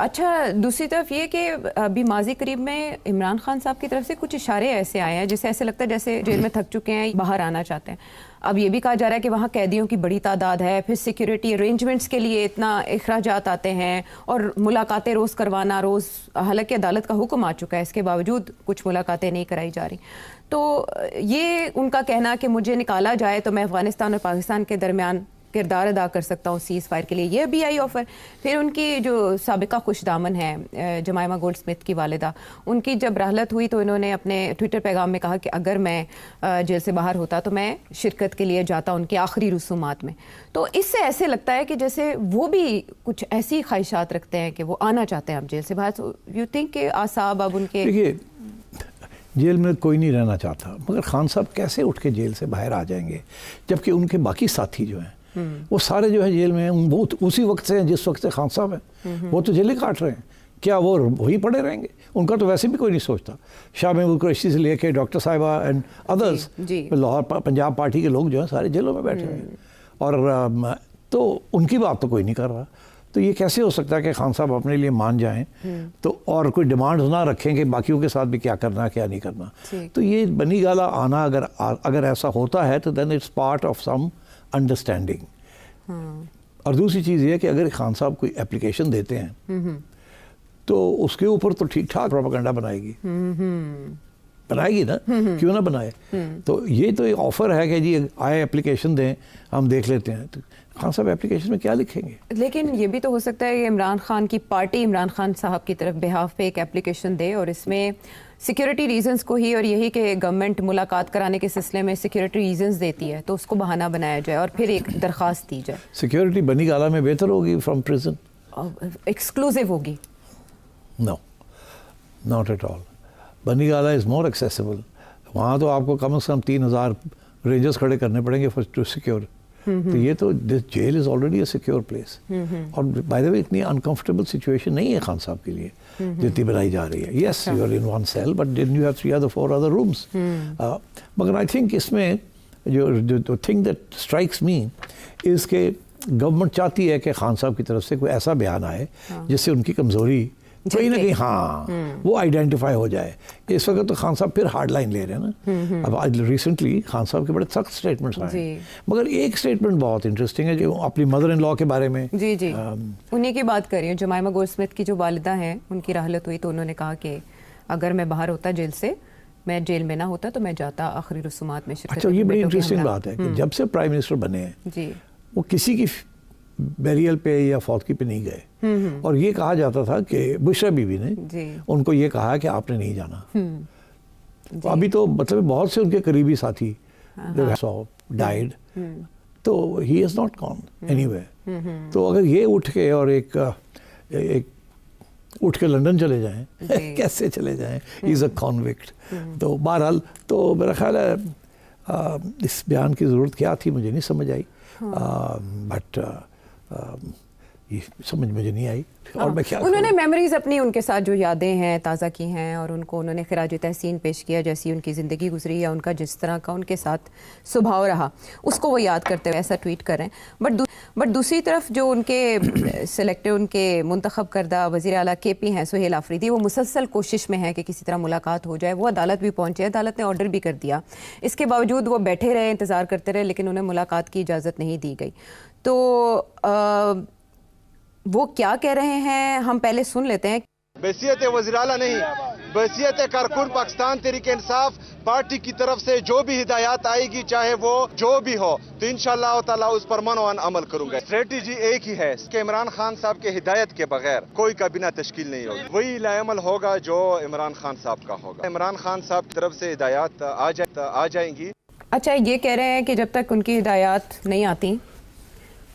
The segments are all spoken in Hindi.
अच्छा, दूसरी तरफ ये कि अभी माजी करीब में इमरान खान साहब की तरफ से कुछ इशारे ऐसे आए हैं जिससे ऐसे लगता है जैसे जेल में थक चुके हैं, बाहर आना चाहते हैं। अब ये भी कहा जा रहा है कि वहाँ कैदियों की बड़ी तादाद है, फिर सिक्योरिटी अरेंजमेंट्स के लिए इतना अखराजात आते हैं और मुलाकातें रोज़ करवाना, रोज़, हालांकि अदालत का हुक्म आ चुका है, इसके बावजूद कुछ मुलाकातें नहीं कराई जा रही। तो ये उनका कहना कि मुझे निकाला जाए तो मैं अफ़गानिस्तान और पाकिस्तान के दरमियान किरदार अदा कर सकता हूँ सीज़ फायर के लिए, ये भी आई ऑफ़र। फिर उनकी जो साबिका खुशदामन है जमाइमा गोल्डस्मिथ की वालिदा, उनकी जब राहलत हुई तो इन्होंने अपने ट्विटर पैगाम में कहा कि अगर मैं जेल से बाहर होता तो मैं शिरकत के लिए जाता उनकी आखिरी रसूमात में। तो इससे ऐसे लगता है कि जैसे वो भी कुछ ऐसी ख्वाहिशात रखते हैं कि वो आना चाहते हैं अब जेल से बाहर। यू थिंक कि आसाब अब उनके, देखिए जेल में कोई नहीं रहना चाहता, मगर खान साहब कैसे उठ के जेल से बाहर आ जाएंगे जबकि उनके बाकी साथी जो हैं वो सारे जो है जेल में हैं, वो उसी वक्त से हैं जिस वक्त से खान साहब हैं, वो तो जेलें काट रहे हैं। क्या वो वही पड़े रहेंगे? उनका तो वैसे भी कोई नहीं सोचता। शाह महमूद कुरैशी से लेके डॉक्टर साहिबा and others, Lahore Punjab party के लोग जो हैं सारे जेलों में बैठे हुए हैं और तो उनकी बात तो कोई नहीं कर रहा। तो ये कैसे हो सकता है कि खान साहब अपने लिए मान जाएं तो और कोई डिमांड्स ना रखें कि बाकियों के साथ भी क्या करना क्या नहीं करना। तो ये बनी गाला आना अगर ऐसा होता है तो then it's part of some understanding. और दूसरी चीज़ ये है कि अगर खान साहब कोई एप्लीकेशन देते हैं तो उसके ऊपर तो ठीक ठाक प्रोपेगेंडा बनाएगी ना, क्यों ना बनाए। तो ये तो एक ऑफ़र है कि जी आए एप्लीकेशन दें, हम देख लेते हैं। तो खान साहब एप्लीकेशन में क्या लिखेंगे? लेकिन ये भी तो हो सकता है कि इमरान खान की पार्टी इमरान खान साहब की तरफ बिहाफ पे एक एप्लीकेशन दे और इसमें सिक्योरिटी रीजंस को ही, और यही कि गवर्नमेंट मुलाकात कराने के सिलसिले में सिक्योरिटी रीजंस देती है तो उसको बहाना बनाया जाए और फिर एक दरख्वास्त दी जाए। सिक्योरिटी बनी गाला में बेहतर होगी फ्रॉम प्रिजन? एक्सक्लूसिव होगी? No, not at all. Bani Gala is more accessible. वहाँ तो आपको कम से कम 3000 रेंजर्स खड़े करने पड़ेंगे फॉर टू सिक्योर। तो ये तो this jail is already a secure place. और बाय द वे इतनी अनकंफर्टेबल सिचुएशन नहीं है खान साहब के लिए जितनी बनाई जा रही है। Yes, you are in one cell but then you have 3 or 4 other rooms. मगर आई थिंक इसमें जो thing that strikes me is के गवर्नमेंट चाहती है कि खान साहब की तरफ से कोई ऐसा बयान आए जिससे उनकी कमज़ोरी कहीं ना कहीं वो आइडेंटिफाई हो जाए। इस वक्त तो खान साहब फिर हार्ड लाइन ले रहे हैं ना। अब आज रिसेंटली खान साहब के बड़े सख्त स्टेटमेंट्स आए, मगर एक स्टेटमेंट बहुत इंटरेस्टिंग है जो अपनी मदर इन लॉ के बारे में। जी जी, उन्हीं की बात कर रही हूँ। जमाइमा गोल्डस्मिथ की जो वालिदा हैं, उनकी राहलत हुई तो उन्होंने कहा कि अगर मैं बाहर होता जेल से, मैं जेल में ना होता तो मैं जाता आखिरी रसूमात में शिरकत। अच्छा, ये बड़ी इंटरेस्टिंग बात है कि जब से प्राइम मिनिस्टर बने हैं वो किसी की बैरियल पे या फौतगी पे नहीं गए। और ये कहा जाता था कि बुशरा बीवी ने उनको ये कहा कि आपने नहीं जाना। तो अभी तो मतलब बहुत से उनके करीबी साथी डाइड, तो he is not gone anywhere. तो अगर ये उठ के और एक उठ के लंदन चले जाएं कैसे चले जाएं, ही इज़ अ कॉन्विक्ट। तो बहरहाल तो मेरा ख्याल है इस बयान की ज़रूरत क्या थी मुझे नहीं समझ आई। बट ये समझ मुझे नहीं आई। और मैं क्या उन्होंने मेमोरीज अपनी, उनके साथ जो यादें हैं ताज़ा की हैं और उनको उन्होंने खिराज तहसीन पेश किया, जैसी उनकी ज़िंदगी गुजरी या उनका जिस तरह का उनके साथ स्वभाव रहा उसको वो याद करते हुए ऐसा ट्वीट कर रहे हैं। बट दूसरी तरफ जो उनके सिलेक्टेड, उनके मुंतखब करदा वज़ीर आला KP हैं सुहेल आफरीदी, वो मुसलसल कोशिश में है कि किसी तरह मुलाकात हो जाए। वो अदालत भी पहुँचे, अदालत ने ऑर्डर भी कर दिया, इसके बावजूद वो बैठे रहे, इंतज़ार करते रहे, लेकिन उन्हें मुलाकात की इजाज़त नहीं दी गई। तो वो क्या कह रहे हैं हम पहले सुन लेते हैं। बैसियत वज़ीर-ए-आला नहीं, बैसियत कारकुन पाकिस्तान तहरीक इंसाफ पार्टी की तरफ से जो भी हिदायत आएगी, चाहे वो जो भी हो, तो इंशाअल्लाह ताला उस पर मनोवन अमल करूंगा। स्ट्रेटेजी एक ही है कि इमरान खान साहब के हिदायत के बगैर कोई काबीना तश्कील नहीं होगी। वही लाएमल होगा जो इमरान खान साहब का होगा। इमरान खान साहब की तरफ से हिदायत आ जाएंगी। अच्छा, ये कह रहे हैं कि जब तक उनकी हिदायत नहीं आती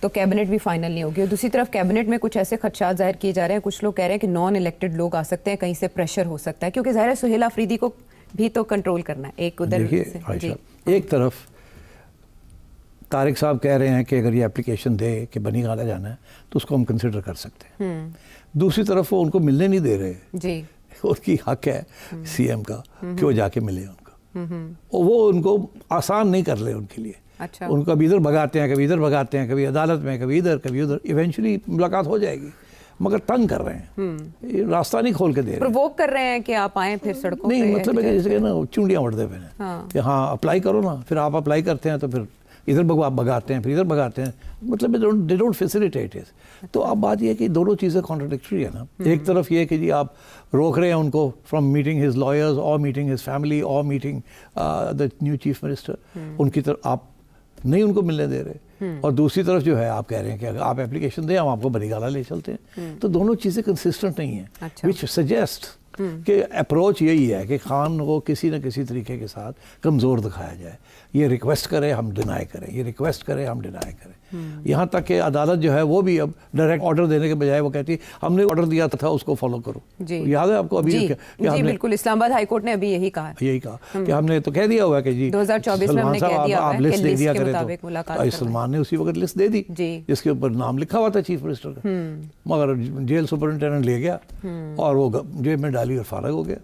तो कैबिनेट भी फाइनल नहीं होगी। और दूसरी तरफ कैबिनेट में कुछ ऐसे खदशात जाहिर किए जा रहे हैं, कुछ लोग कह रहे हैं कि नॉन इलेक्टेड लोग आ सकते हैं, कहीं से प्रेशर हो सकता है, क्योंकि ज़ाहिर है सुहेल आफरीदी को भी तो कंट्रोल करना है। एक उधर एक तरफ तारिक साहब कह रहे हैं कि अगर ये एप्लीकेशन दे कि बनी गाला जाना है तो उसको हम कंसिडर कर सकते हैं। दूसरी तरफ वो उनको मिलने नहीं दे रहे जी, उनकी हक है CM का कि वो जाके मिले उनको, और वो उनको आसान नहीं कर रहे उनके लिए। अच्छा, उनको कभी इधर भगाते हैं, कभी इधर भगाते हैं, कभी अदालत में, कभी इधर कभी उधर। इवेंचुअली मुलाकात हो जाएगी मगर तंग कर रहे हैं, ये रास्ता नहीं खोल के दे रहे, प्रोवोक कर रहे हैं कि आप आए फिर सड़कों नहीं पे। मतलब है कि जैसे ना चूंडियाँ बढ़ते पे हाँ। कि हाँ अप्लाई करो ना, फिर आप अप्लाई करते हैं तो फिर इधर भगाते हैं, फिर इधर भगाते हैं, मतलब दे डोंट फैसिलिटेट इट। तो अब बात यह है कि दोनों चीज़ें कॉन्ट्रडिक्टरी है ना। एक तरफ ये है कि जी आप रोक रहे हैं उनको फ्रॉम मीटिंग हिज लॉयर्स और मीटिंग हिज फैमिली और meeting the new chief minister, उनकी तरफ आप नहीं उनको मिलने दे रहे, और दूसरी तरफ जो है आप कह रहे हैं कि अगर आप एप्लीकेशन दें हम आपको बरीगाला ले चलते हैं। तो दोनों चीज़ें कंसिस्टेंट नहीं है, अच्छा। विच सजेस्ट कि अप्रोच यही है कि खान को किसी न किसी तरीके के साथ कमज़ोर दिखाया जाए, ये रिक्वेस्ट करे हम डिनाई करें, ये रिक्वेस्ट करे हम डिनाई करें। यहाँ तक कि अदालत जो है वो भी अब डायरेक्ट ऑर्डर देने के बजाय वो कहती है हमने ऑर्डर दिया था उसको फॉलो करो। जी। याद है आपको अभी जी, कि हमने बिल्कुल इस्लामाबाद हाई कोर्ट ने अभी यही कहा कि हमने तो कह दिया हुआ है कि जी 2024 में हमने कह दिया हुआ आप है लिस्ट कि दे लिस्ट दिया के करें, मुताबिक तो मुलाकात सलमान ने उसी वक्त लिस्ट दे दी जी। जिसके ऊपर नाम लिखा हुआ था चीफ मिनिस्टर का, मगर जेल सुपरिटेंडेंट ले गया और वो जेब में डाली और फारग हो गया।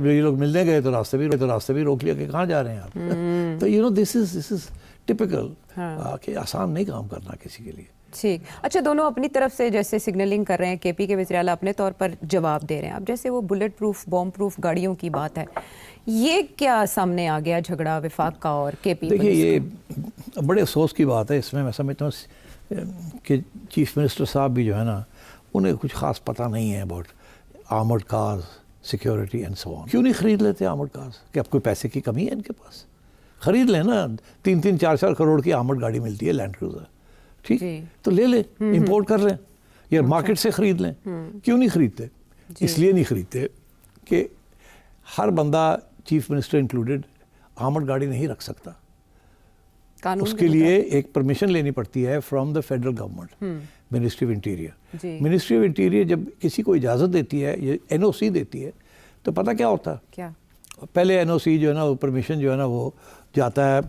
ये लोग मिलने गए तो रास्ते भी रोक लिया कि कहाँ जा रहे हैं आप। तो you know this is typical कि आसान नहीं काम करना किसी के लिए। ठीक, अच्छा दोनों अपनी तरफ से जैसे सिग्नलिंग कर रहे हैं, केपी के वज़ीर आला अपने तौर पर जवाब दे रहे हैं। अब जैसे वो बुलेट प्रूफ बॉम्ब प्रूफ गाड़ियों की बात है, ये क्या सामने आ गया झगड़ा विफाक का और केपी? देखिए ये बड़े अफसोस की बात है, इसमें मैं समझता हूँ कि चीफ मिनिस्टर साहब भी जो है ना उन्हें कुछ खास पता नहीं है about armoured cars, security and so on. क्यों नहीं खरीद लेते आर्मर्ड कार्स? कि अब कोई पैसे की कमी है इनके पास? खरीद लें ना, 3-3, 4-4 करोड़ की आर्मर्ड गाड़ी मिलती है लैंड क्रूजर, ठीक, तो ले लें, इंपोर्ट कर लें या मार्केट से खरीद लें। क्यों नहीं खरीदते? इसलिए नहीं खरीदते कि हर बंदा चीफ मिनिस्टर इंक्लूडेड आर्मर्ड गाड़ी नहीं रख सकता। उसके लिए एक परमिशन लेनी पड़ती है from the federal government, ministry of interior. Ministry of interior जब किसी को इजाज़त देती है, ये एनओसी देती है, तो पता क्या होता है? क्या? पहले एनओसी जो है ना, वो परमिशन जो है ना, वो जाता है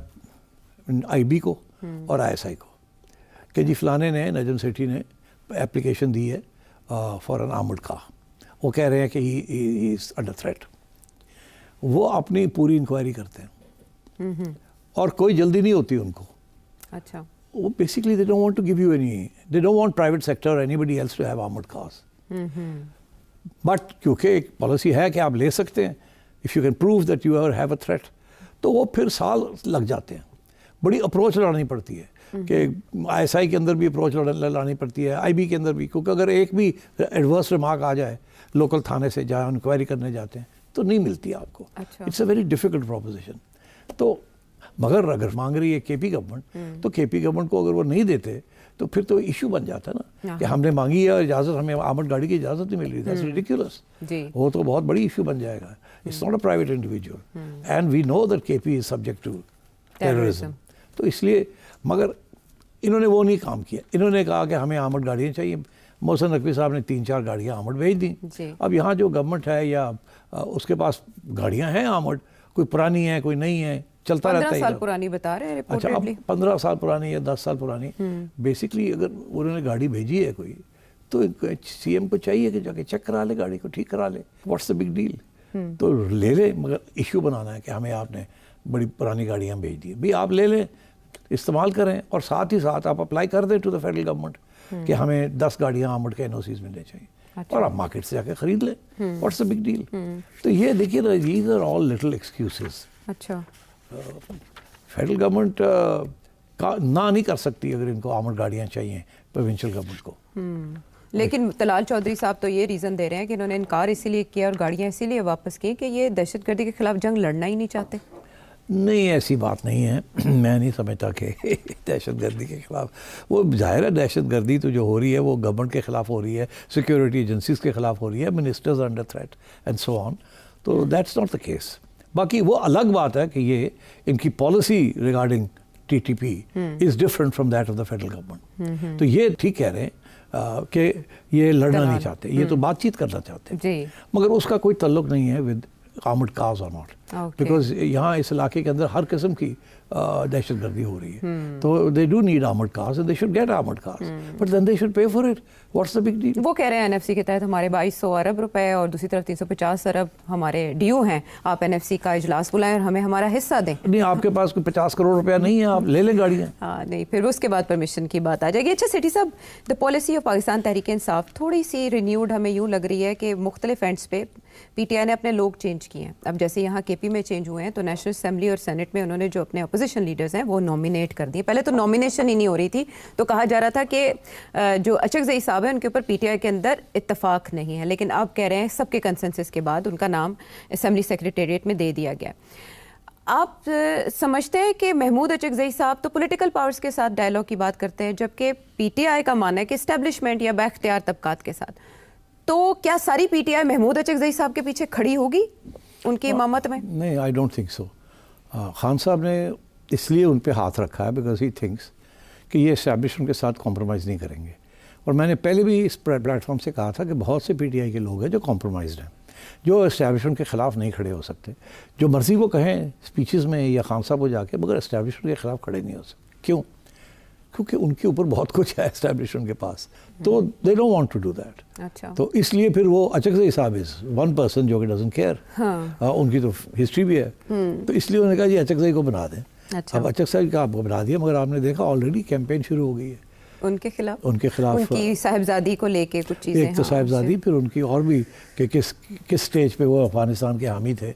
आईबी को और आईएसआई को कि जी फलाने ने, नजम सेठी ने एप्लीकेशन दी है फॉर एन आर्मर्ड कार, वो कह रहे हैं कि ही इज़ अंडर थ्रेट। वो अपनी पूरी इंक्वायरी करते हैं और कोई जल्दी नहीं होती उनको। अच्छा, वो basically they don't want to give you any, they don't want private sector और anybody else to have armoured cars. But क्योंकि एक पॉलिसी है कि आप ले सकते हैं if you can prove that you have a threat, तो वो फिर साल लग जाते हैं। बड़ी अप्रोच लानी पड़ती है कि आईएसआई के अंदर भी अप्रोच लानी पड़ती है, आईबी के अंदर भी, क्योंकि अगर एक भी एडवर्स रिमार्क आ जाए लोकल थाने से जहाँ इंक्वायरी करने जाते हैं तो नहीं मिलती आपको। It's a very difficult proposition. तो मगर अगर मांग रही है केपी गवर्नमेंट, तो केपी गवर्नमेंट को अगर वो नहीं देते तो फिर तो इशू बन जाता है ना कि हमने मांगी है इजाज़त, हमें आर्मर्ड गाड़ी की इजाज़त नहीं मिल रही। That's ridiculous. वो तो बहुत बड़ी इशू बन जाएगा। It's not a private individual and we know that KP is subject to terrorism. तो इसलिए, मगर इन्होंने वो नहीं काम किया। इन्होंने कहा कि हमें आर्मर्ड गाड़ियाँ चाहिए। मोहसिन नकवी साहब ने 3-4 गाड़ियाँ आर्मर्ड भेज दी। अब यहाँ जो गवर्नमेंट है या उसके पास गाड़ियाँ हैं आर्मर्ड, कोई पुरानी है कोई नहीं है, चलता रहता है। 15 साल पुरानी बता रहे हैं। अच्छा, अब 15 साल पुरानी या 10 साल पुरानी, बेसिकली अगर उन्होंने गाड़ी भेजी है कोई, तो सीएम को चाहिए कि जाके चेक करा ले गाड़ी को, ठीक करा ले। What's the big deal? तो ले ले, मगर इशू बनाना है कि हमें आपने बड़ी पुरानी गाड़ियाँ भेज दी। भाई आप ले लें, इस्तेमाल करें और साथ ही साथ आप अप्लाई कर दें टू द फेडरल गवर्नमेंट कि हमें 10 गाड़ियाँ आर्मर्ड के एनओसीज मिलने चाहिए। अच्छा। और आप मार्केट से जाके खरीद लें। What's the big deal? तो ये देखिए ना, these are all little excuses. अच्छा, फेडरल गवर्नमेंट ना नहीं कर सकती अगर इनको आर्मर्ड गाड़ियाँ चाहिए प्रोविंशियल गवर्नमेंट को। लेकिन तलाल चौधरी साहब तो ये रीज़न दे रहे हैं कि इन्होंने इनकार इसीलिए किया और गाड़ियाँ इसीलिए वापस की कि ये दहशतगर्दी के खिलाफ जंग लड़ना ही नहीं चाहते। नहीं, ऐसी बात नहीं है। मैं नहीं समझता कि दहशतगर्दी के खिलाफ, वो जाहिर है दहशतगर्दी तो जो हो रही है वो गवर्नमेंट के खिलाफ हो रही है, सिक्योरिटी एजेंसीज के खिलाफ हो रही है, ministers under threat and so on. तो दैट्स नॉट द केस। बाकी वो अलग बात है कि ये इनकी policy regarding TTP is different from that of the federal government. तो ये ठीक कह रहे हैं कि ये लड़ना नहीं चाहते, ये तो बातचीत करना चाहते हैं, मगर उसका कोई तल्लुक नहीं है विद आर्मर्ड कार्स और नॉट, बिकॉज यहाँ इस इलाके के अंदर हर किस्म की दहशतगर्दी हो रही है। तो they do need armoured cars and they should get armoured cars, but then they should pay for it. What's the big deal? वो कह रहे हैं एनएफसी के तहत हमारे 2200 अरब रुपए और दूसरी तरफ 350 अरब हमारे ड्यू हैं, आप एनएफसी का इजलास बुलाएं और हमें हमारा हिस्सा दें। नहीं, आपके पास कोई 50 करोड़ रुपया नहीं है, आप ले लें गाड़ियाँ। हाँ नहीं, फिर उसके बाद परमिशन की बात आ जाएगी। अच्छा सेठी साहब, the policy of Pakistan Tehreek Insaf थोड़ी सी रिन्यूड हमें यूँ लग रही है कि मुख्तलिफ एंड्स पे पीटीआई ने अपने लोग चेंज किए हैं। अब जैसे यहाँ केपी में चेंज हुए हैं तो नेशनल असेंबली और सेनेट में उन्होंने जो अपने अपोजिशन लीडर्स हैं वो नॉमिनेट कर दिए। पहले तो नॉमिनेशन ही नहीं हो रही थी, तो कहा जा रहा था कि जो अचकज़ई साहब हैं उनके ऊपर पीटीआई के अंदर इत्तफाक नहीं है, लेकिन अब कह रहे हैं सबके कंसेंसस के बाद उनका नाम असेंबली सेक्रेटेरिएट में दे दिया गया। आप समझते हैं कि महमूद अचकज़ई साहब तो पॉलिटिकल पावर्स के साथ डायलॉग की बात करते हैं, जबकि पीटीआई का मानना है कि इस्टेब्लिशमेंट या बाख्तियार तबकात के साथ, तो क्या सारी पीटीआई महमूद अचकज़ई साहब के पीछे खड़ी होगी उनकी इमामत में? नहीं, I don't think so. Khan साहब ने इसलिए उन पे हाथ रखा है बिकॉज ही थिंक्स कि ये इस्टेब्लिशमेंट के साथ कॉम्प्रोमाइज़ नहीं करेंगे। और मैंने पहले भी इस प्लेटफॉर्म से कहा था कि बहुत से पीटीआई के लोग हैं जो कॉम्प्रोमाइज़ हैं, जो इस्टेब्लिशमेंट के ख़िलाफ़ नहीं खड़े हो सकते। जो मर्ज़ी वो कहें स्पीचेस में या खान साहब को जाके, मगर इस्टेब्लिशमेंट के ख़िलाफ़ खड़े नहीं हो सकते। क्यों? क्योंकि उनके ऊपर बहुत कुछ है इस्टेब्लिशमेंट के पास, तो they don't want to do that. अच्छा, तो इसलिए फिर वो अचकज़ई साहब इज़ वन पर्सन जो कि डजंट केयर। हाँ। उनकी तो हिस्ट्री भी है, तो इसलिए उन्होंने कहा जी अचकज़ई को बना दें। अच्छा। अब अचकज़ई का आपको बना दिया, मगर आपने देखा ऑलरेडी कैंपेन शुरू हो गई है उनके खिलाफ उनकी साहिबजादी को लेके कुछ चीज़ें। एक तो साहिबजादी, फिर उनकी और भी कि किस स्टेज पे वो अफगानिस्तान के हामी थे।